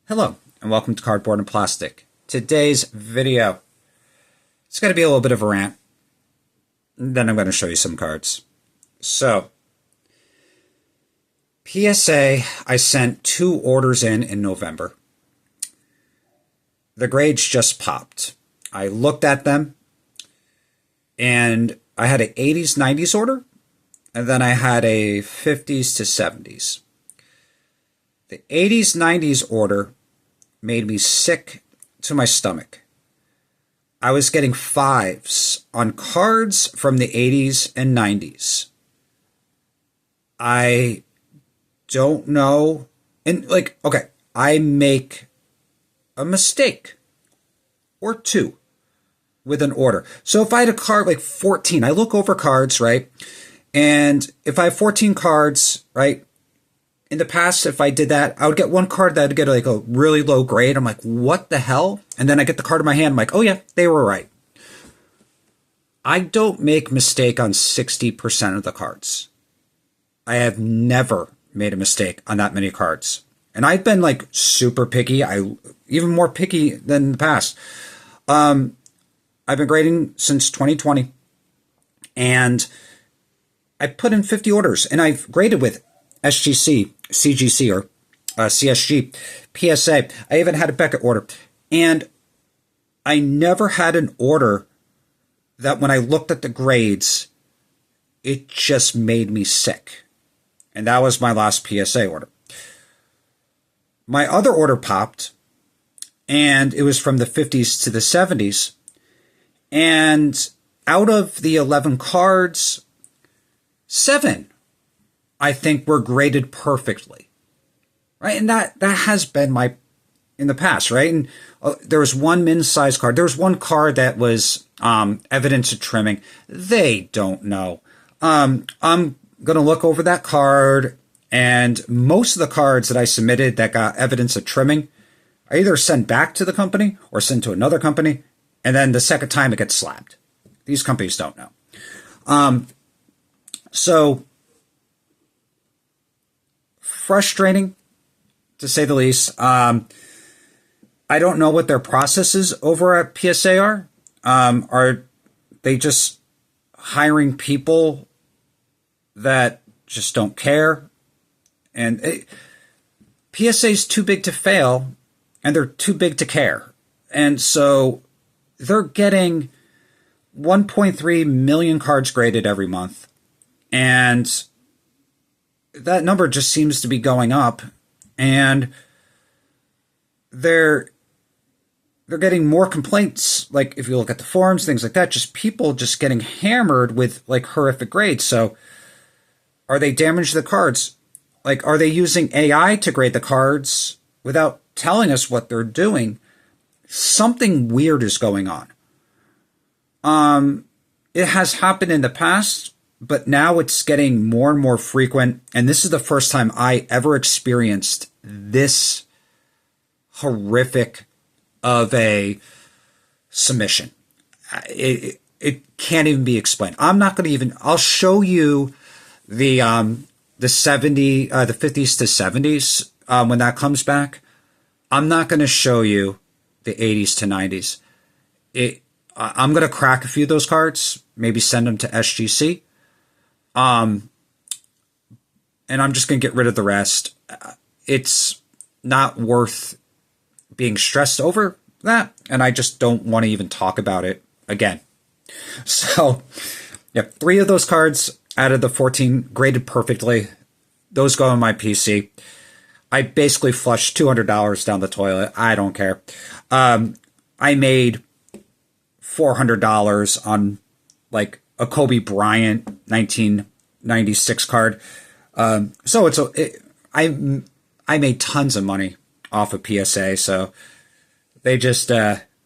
Hello, and welcome to Cardboard and Plastic. Today's video, it's going to be a little bit of a rant. Then I'm going to show you some cards. So, PSA, I sent 2 orders in November. The grades just popped. I looked at them, and I had an 80s, 90s order, and then I had a 50s to 70s. The 80s, 90s order made me sick to my stomach. I was getting 5s on cards from the 80s and 90s. I don't know. And okay, I make a mistake or 2 with an order. So if I had a card like 14, I look over cards, right? And if I have 14 cards, right? In the past, if I did that, I would get one card that would get like a really low grade. I'm like, what the hell? And then I get the card in my hand. I'm like, oh yeah, they were right. I don't make mistake on 60% of the cards. I have never made a mistake on that many cards. And I've been like super picky. Even more picky than in the past. I've been grading since 2020. And I put in 50 orders. And I've graded with SGC, CGC, or CSG, PSA. I even had a Beckett order. And I never had an order that when I looked at the grades, it just made me sick. And that was my last PSA order. My other order popped, and it was from the 50s to the 70s. And out of the 11 cards, 7 I think were graded perfectly, right? And that has been in the past, right? And there was one min-size card. There was one card that was evidence of trimming. They don't know. I'm going to look over that card, and most of the cards that I submitted that got evidence of trimming, I either send back to the company or send to another company, and then the second time it gets slabbed. These companies don't know. So frustrating, to say the least. I don't know what their processes over at PSA are. Are they just hiring people that just don't care? And PSA's too big to fail, and they're too big to care. And so they're getting 1.3 million cards graded every month. And that number just seems to be going up, and they're getting more complaints. Like if you look at the forums, things like that, just people just getting hammered with like horrific grades. So are they damaging the cards? Like, are they using AI to grade the cards without telling us what they're doing? Something weird is going on. It has happened in the past, but now it's getting more and more frequent. And this is the first time I ever experienced this horrific of a submission. It can't even be explained. I'm not going to even, I'll show you the 50s to 70s when that comes back. I'm not going to show you the 80s to 90s. I'm going to crack a few of those cards, maybe send them to SGC. And I'm just going to get rid of the rest. It's not worth being stressed over that. And I just don't want to even talk about it again. So, yeah, 3 of those cards out of the 14 graded perfectly. Those go on my PC. I basically flushed $200 down the toilet. I don't care. I made $400 on like a Kobe Bryant 1996 card. So I made tons of money off of PSA. So they just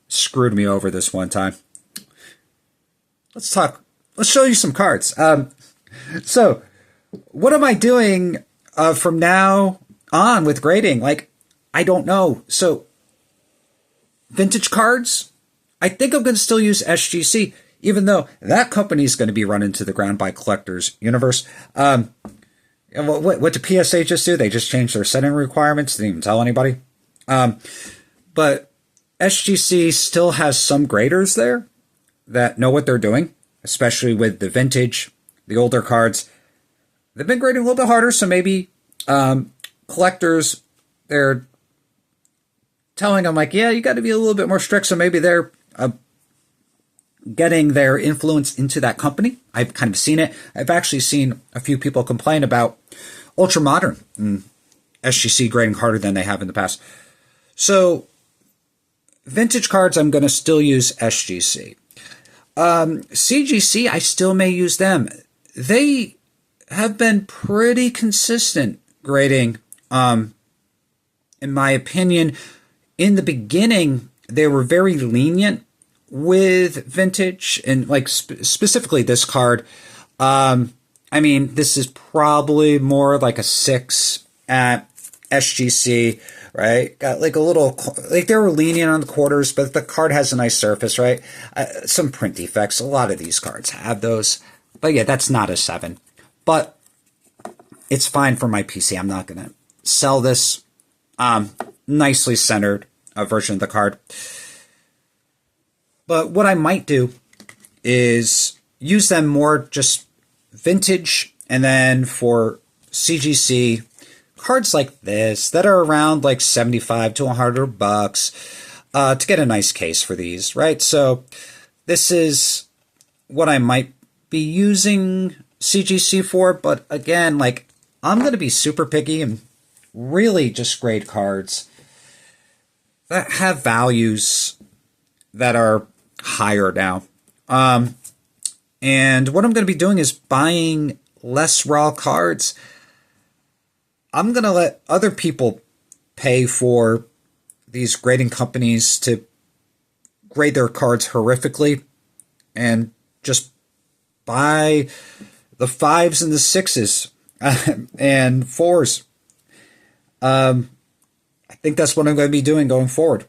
screwed me over this one time. Let's show you some cards. So what am I doing from now on with grading? Like, I don't know. So vintage cards, I think I'm going to still use SGC. Even though that company is going to be run into the ground by Collectors Universe. What did PSA just do? They just changed their setting requirements. Didn't even tell anybody. But SGC still has some graders there that know what they're doing, especially with the vintage, the older cards. They've been grading a little bit harder, so maybe collectors, they're telling them, like, yeah, you got to be a little bit more strict, so maybe they're getting their influence into that company. I've kind of seen it. I've actually seen a few people complain about Ultra Modern and SGC grading harder than they have in the past. So vintage cards, I'm going to still use SGC. CGC, I still may use them. They have been pretty consistent grading. In my opinion, in the beginning, they were very lenient with vintage, and like specifically this card. I mean, this is probably more like a 6 at SGC, right? Got like a little, like they were lenient on the quarters, but the card has a nice surface, right? Some print defects. A lot of these cards have those. But yeah, that's not a 7. But it's fine for my PC. I'm not going to sell this nicely centered version of the card. But what I might do is use them more just vintage, and then for CGC, cards like this that are around like $75 to $100 to get a nice case for these, right? So this is what I might be using CGC for, but again, like I'm going to be super picky and really just grade cards that have values that are higher now. And what I'm going to be doing is buying less raw cards. I'm going to let other people pay for these grading companies to grade their cards horrifically and just buy the 5s and the 6s and 4s. I think that's what I'm going to be doing going forward.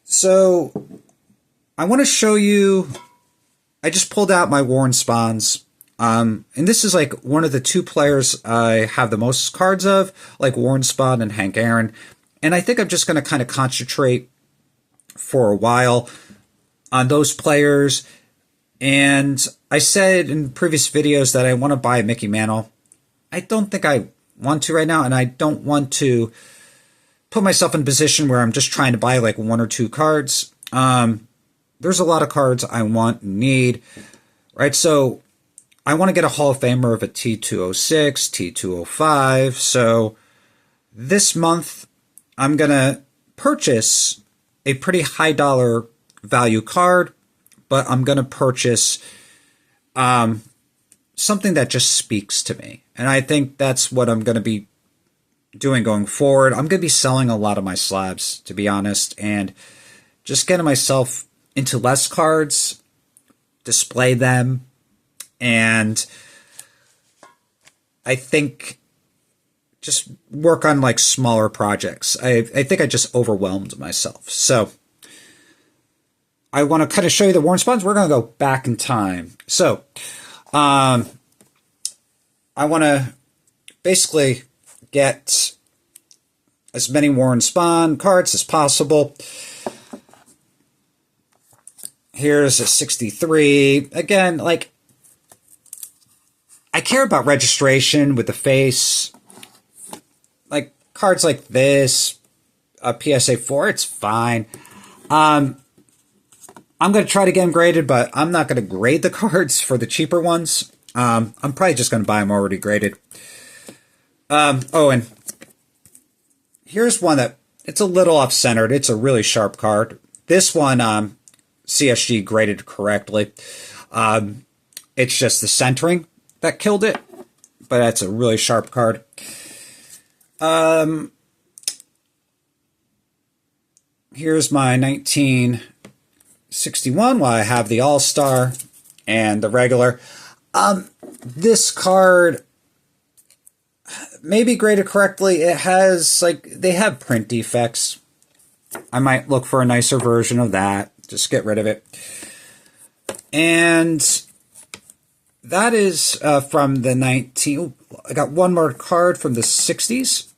So I want to show you, I just pulled out my Warren Spahns. And this is like one of the 2 players I have the most cards of, like Warren Spahn and Hank Aaron. And I think I'm just going to kind of concentrate for a while on those players. And I said in previous videos that I want to buy Mickey Mantle. I don't think I want to right now, and I don't want to put myself in a position where I'm just trying to buy like 1 or 2 cards. There's a lot of cards I want and need, right? So I want to get a Hall of Famer of a T206, T205. So this month, I'm going to purchase a pretty high dollar value card, but I'm going to purchase something that just speaks to me. And I think that's what I'm going to be doing going forward. I'm going to be selling a lot of my slabs, to be honest, and just getting myself into less cards, display them, and I think just work on like smaller projects. I think I just overwhelmed myself. So I want to kind of show you the Warren Spahns. We're going to go back in time. So I want to basically get as many Warren Spahn cards as possible. Here's a 63. Again, like, I care about registration with the face. Like, cards like this, a PSA 4, it's fine. I'm going to try to get them graded, but I'm not going to grade the cards for the cheaper ones. I'm probably just going to buy them already graded. Oh, and here's one that, it's a little off-centered. It's a really sharp card. This one, CSG graded correctly. It's just the centering that killed it, but that's a really sharp card. Here's my 1961, while I have the All-Star and the regular. This card may be graded correctly. It has, like, they have print defects. I might look for a nicer version of that. Just get rid of it. And that is from the I got one more card from the 60s.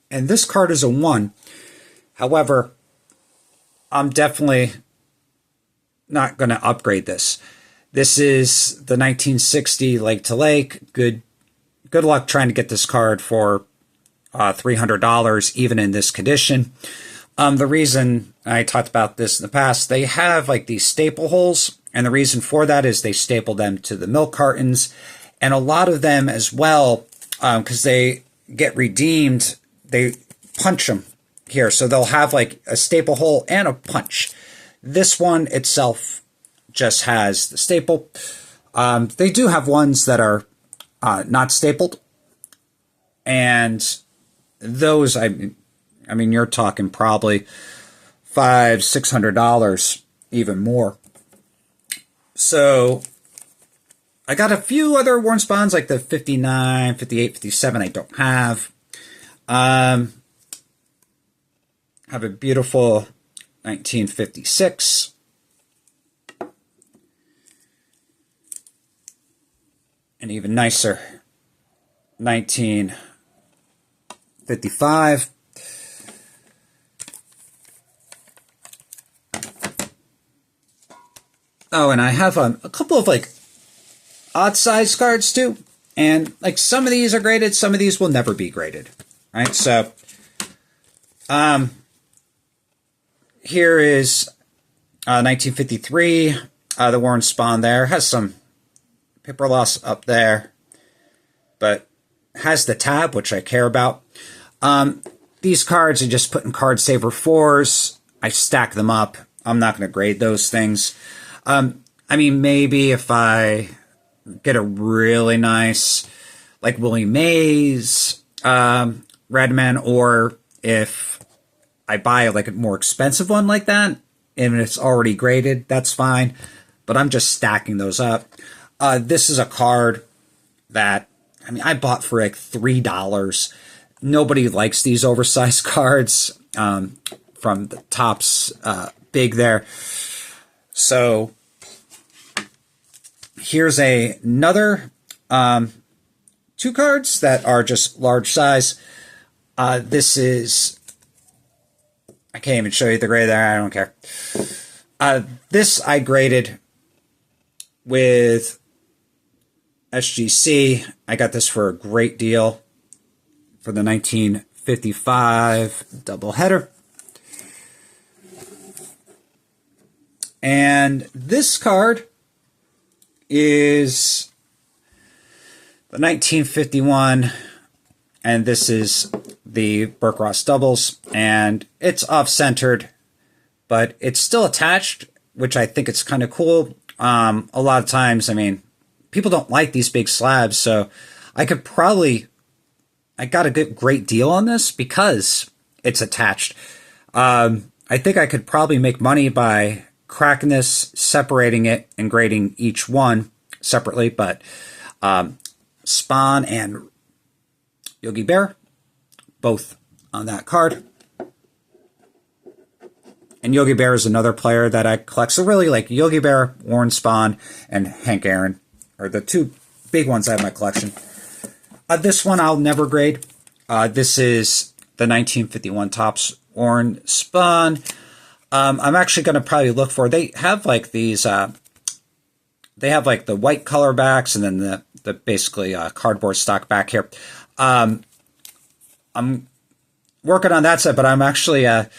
And this card is a 1. However, I'm definitely not going to upgrade this. This is the 1960 Lake to Lake. Good luck trying to get this card for $300, even in this condition. The reason I talked about this in the past, they have like these staple holes, and the reason for that is they staple them to the milk cartons, and a lot of them as well, because they get redeemed, they punch them here, so they'll have like a staple hole and a punch. This one itself just has the staple. They do have ones that are not stapled, and those, I mean, you're talking probably $500-600, even more. So I got a few other Warren Spahns, like the 59, 58, 57 I don't have. Have a beautiful 1956. An even nicer 1955. Oh, and I have a couple of like odd size cards too. And like some of these are graded, some of these will never be graded. Right? So here is 1953, the Warren Spahn there. Has some paper loss up there, but has the tab, which I care about. These cards are just put in card saver 4s. I stack them up. I'm not going to grade those things. I mean, maybe if I get a really nice, like Willie Mays, Redman, or if I buy like a more expensive one like that, and it's already graded, that's fine. But I'm just stacking those up. This is a card that, I mean, I bought for like $3. Nobody likes these oversized cards from the Topps Big there. So here's another 2 cards that are just large size. This is, I can't even show you the grade there. I don't care. This I graded with SGC. I got this for a great deal for the 1955 doubleheader. And this card is the 1951, and this is the Burke Ross doubles, and it's off-centered, but it's still attached, which I think it's kind of cool. A lot of times, I mean, people don't like these big slabs, so I got a great deal on this because it's attached. I think I could probably make money by cracking this, separating it, and grading each one separately, but Spahn and Yogi Berra, both on that card. And Yogi Berra is another player that I collect. So really, like Yogi Berra, Warren Spahn, and Hank Aaron are the 2 big ones I have in my collection. This one I'll never grade. This is the 1951 Topps Warren Spahn. I'm actually going to probably look for, they have like these, they have like the white color backs and then the basically cardboard stock back here. I'm working on that set, but I'm actually going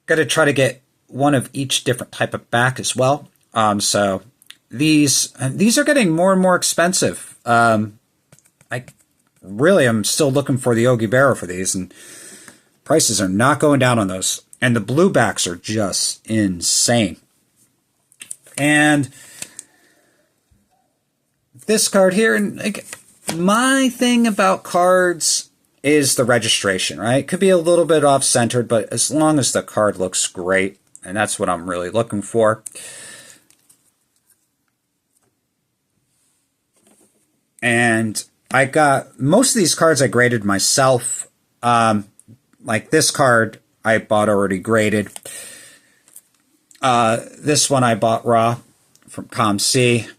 to try to get one of each different type of back as well. So these are getting more and more expensive. I really am still looking for the Yogi Berra for these, and prices are not going down on those. And the blue backs are just insane. And this card here, and like, my thing about cards is the registration, right? It could be a little bit off-centered, but as long as the card looks great, and that's what I'm really looking for. And I got most of these cards I graded myself. Like this card I bought already graded. This one I bought raw from ComC.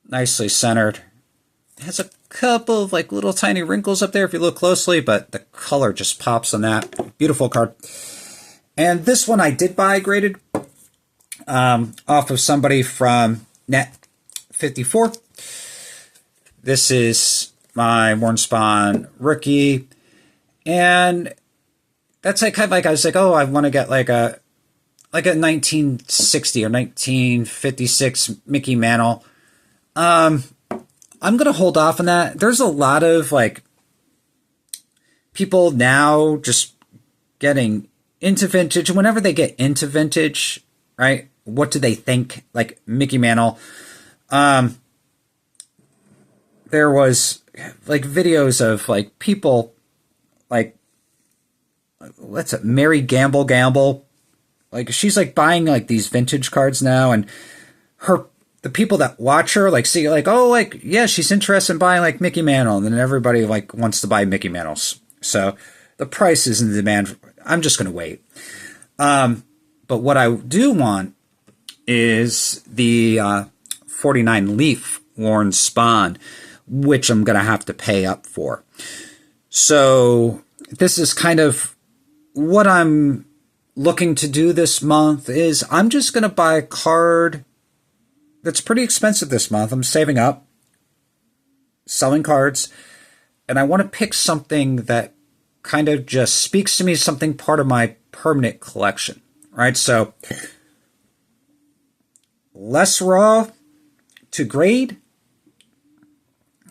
Nicely centered. It has a couple of like little tiny wrinkles up there if you look closely, but the color just pops on that. Beautiful card. And this one I did buy graded off of somebody from Net 54. This is my Warren Spahn rookie. And that's like kind of like I was like, oh, I want to get like a 1960 or 1956 Mickey Mantle. I'm going to hold off on that. There's a lot of like people now just getting into vintage. Whenever they get into vintage, right? What do they think? Like Mickey Mantle. There was like videos of like people like, what's it? Mary Gamble. Like she's like buying like these vintage cards now, and the people that watch her like see like, oh, like, yeah, she's interested in buying like Mickey Mantle, and then everybody like wants to buy Mickey Mantles. So the price is in the demand. I'm just going to wait. But what I do want is the 49 Leaf Warren Spahn, which I'm going to have to pay up for. So this is kind of what I'm looking to do this month is I'm just going to buy a card that's pretty expensive this month. I'm saving up, selling cards, and I want to pick something that kind of just speaks to me, something part of my permanent collection, right? So less raw to grade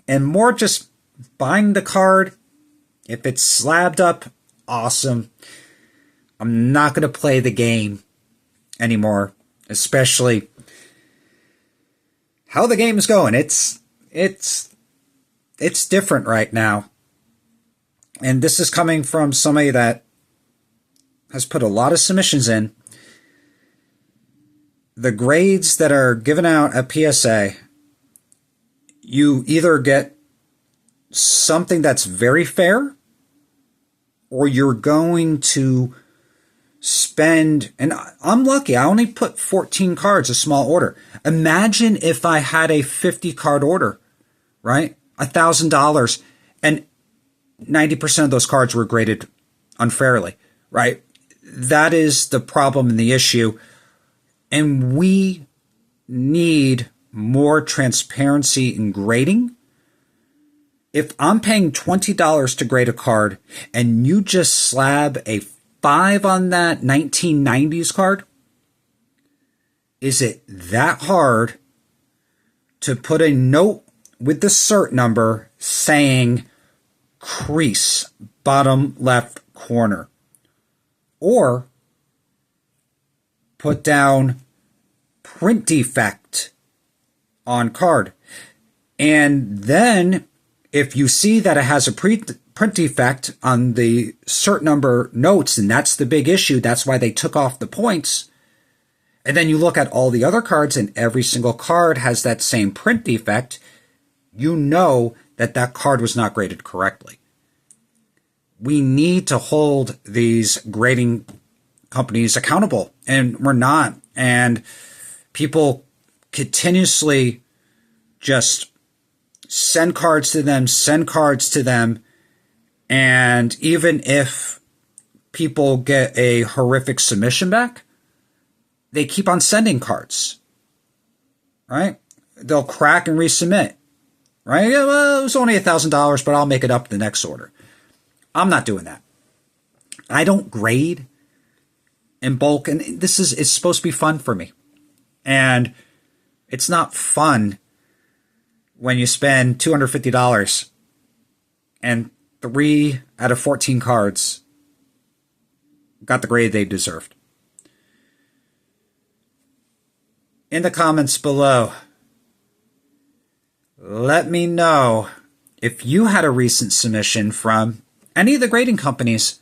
and more just buying the card. If it's slabbed up, awesome. I'm not going to play the game anymore, especially how the game is going. It's different right now. And this is coming from somebody that has put a lot of submissions in. The grades that are given out at PSA, you either get something that's very fair, or you're going to spend, and I'm lucky, I only put 14 cards, a small order. Imagine if I had a 50 card order, right? $1,000, and 90% of those cards were graded unfairly, right? That is the problem and the issue. And we need more transparency in grading. If I'm paying $20 to grade a card and you just slab a 5 on that 1990s card, is it that hard to put a note with the cert number saying crease, bottom left corner? Or put down print defect on card. And then if you see that it has a print defect on the cert number notes, and that's the big issue, that's why they took off the points, and then you look at all the other cards and every single card has that same print defect, you know that that card was not graded correctly. We need to hold these grading companies accountable, and we're not. And people continuously just send cards to them, and even if people get a horrific submission back, they keep on sending cards, right? They'll crack and resubmit, right? Yeah, well, it was only $1,000, but I'll make it up the next order. I'm not doing that. I don't grade in bulk, and it's supposed to be fun for me. And it's not fun when you spend $250 and 3 out of 14 cards got the grade they deserved. In the comments below, let me know if you had a recent submission from any of the grading companies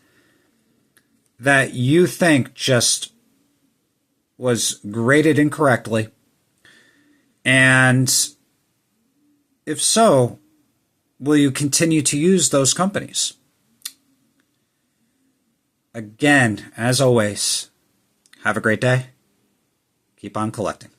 that you think just was graded incorrectly. And if so, will you continue to use those companies? Again, as always, have a great day. Keep on collecting.